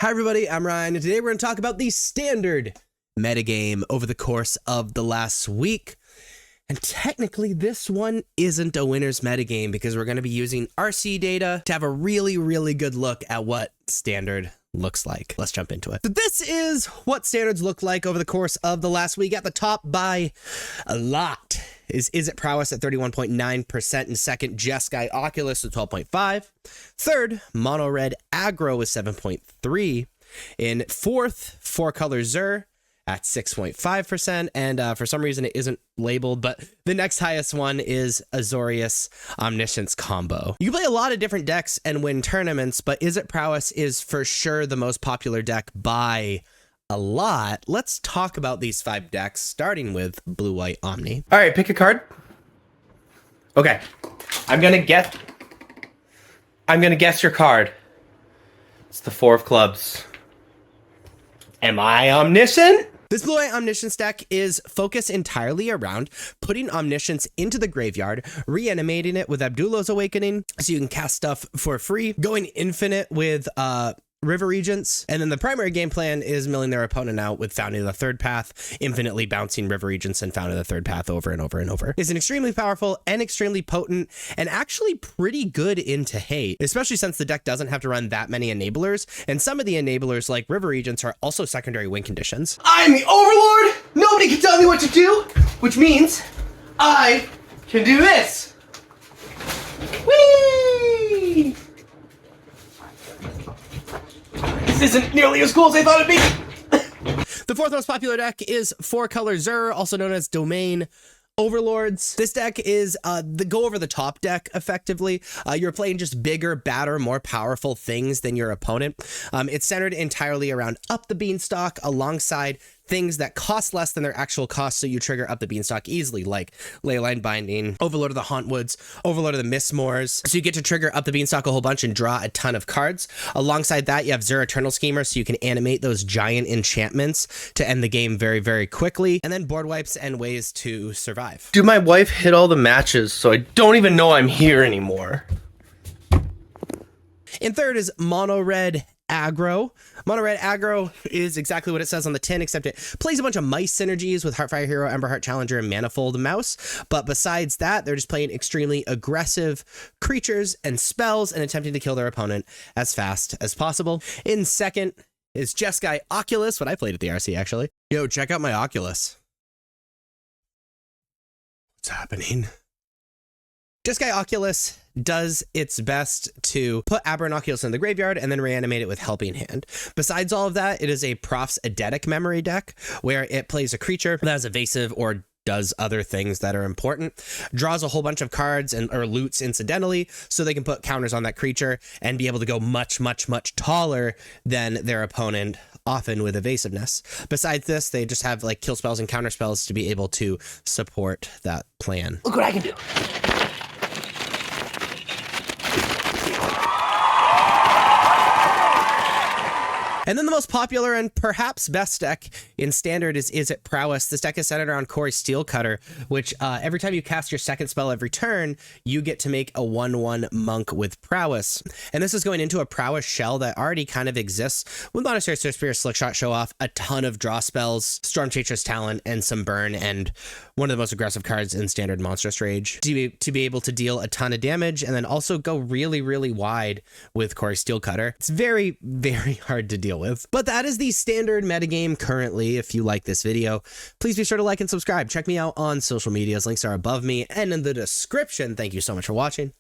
Hi everybody, I'm Ryan, and today we're going to talk about the standard metagame over the course of the last week. And technically this one isn't a winner's metagame because we're going to be using RC data to have a really good look at what standard looks like. Let's jump into it. So this is what standards look like over the course of the last week. At the top by a lot is It Prowess at 31.9%. In second, Jeskai Oculus with 12.5%. Third, Mono Red Aggro with 7.3%. In fourth, Four Color Zur at 6.5%. And for some reason it isn't labeled, but the next highest one is Azorius Omniscience Combo. You can play a lot of different decks and win tournaments, but Is It Prowess is for sure the most popular deck by a lot. Let's talk about these 5 decks, starting with Blue White Omni. All right, pick a card. Okay, I'm gonna guess your card. It's the 4 of clubs. Am I omniscient? This Blue White Omniscience deck is focused entirely around putting Omniscience into the graveyard, reanimating it with Abdullah's Awakening, so you can cast stuff for free, going infinite with River Regents, and then the primary game plan is milling their opponent out with Founding the Third Path, infinitely bouncing River Regents and Founding the Third Path over and over and over. It's an extremely powerful and extremely potent and actually pretty good into hate, especially since the deck doesn't have to run that many enablers, and some of the enablers like River Regents are also secondary win conditions. I'm the Overlord! Nobody can tell me what to do, which means I can do this! Whee! This isn't nearly as cool as I thought it'd be. The fourth most popular deck is Four Color Zur, also known as Domain Overlords. This deck is the go over the top deck, effectively. You're playing just bigger, badder, more powerful things than your opponent. It's centered entirely around Up the Beanstalk alongside things that cost less than their actual cost, so you trigger Up the Beanstalk easily, like Leyline Binding, Overlord of the Hauntwoods, Overlord of the Mistmoors. So you get to trigger Up the Beanstalk a whole bunch and draw a ton of cards. Alongside that, you have Zur Eternal Schemer, so you can animate those giant enchantments to end the game very quickly. And then board wipes and ways to survive. Dude, my wife hit all the matches, so I don't even know I'm here anymore. In third is Mono Red Aggro. Mono Red Aggro is exactly what it says on the tin, except it plays a bunch of mice synergies with Heartfire Hero, Emberheart Challenger, and Manifold Mouse. But besides that, they're just playing extremely aggressive creatures and spells and attempting to kill their opponent as fast as possible. In second is Jeskai Oculus, what I played at the RC, actually. Yo, check out my Oculus. What's happening? Jeskai Oculus does its best to put Aberrant Oculus in the graveyard and then reanimate it with Helping Hand. Besides all of that, it is a Proph's Eidetic memory deck where it plays a creature that has evasive or does other things that are important, draws a whole bunch of cards or loots incidentally, so they can put counters on that creature and be able to go much taller than their opponent, often with evasiveness. Besides this, they just have like kill spells and counter spells to be able to support that plan. Look what I can do. And then the most popular and perhaps best deck in standard is It Prowess. This deck is centered around Kori Steelcutter, which every time you cast your second spell every turn, you get to make a 1/1 monk with Prowess. And this is going into a Prowess shell that already kind of exists with Monastery Spear, Slickshot Show Off, a ton of draw spells, Storm Chaser's Talent, and some burn, and one of the most aggressive cards in standard Monstrous Rage to be able to deal a ton of damage and then also go really wide with Kori Steelcutter. It's very hard to deal with. But that is the standard metagame currently. If you like this video, please be sure to like and subscribe. Check me out on social medias. Links are above me and in the description. Thank you so much for watching.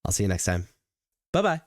I'll see you next time. Bye-bye.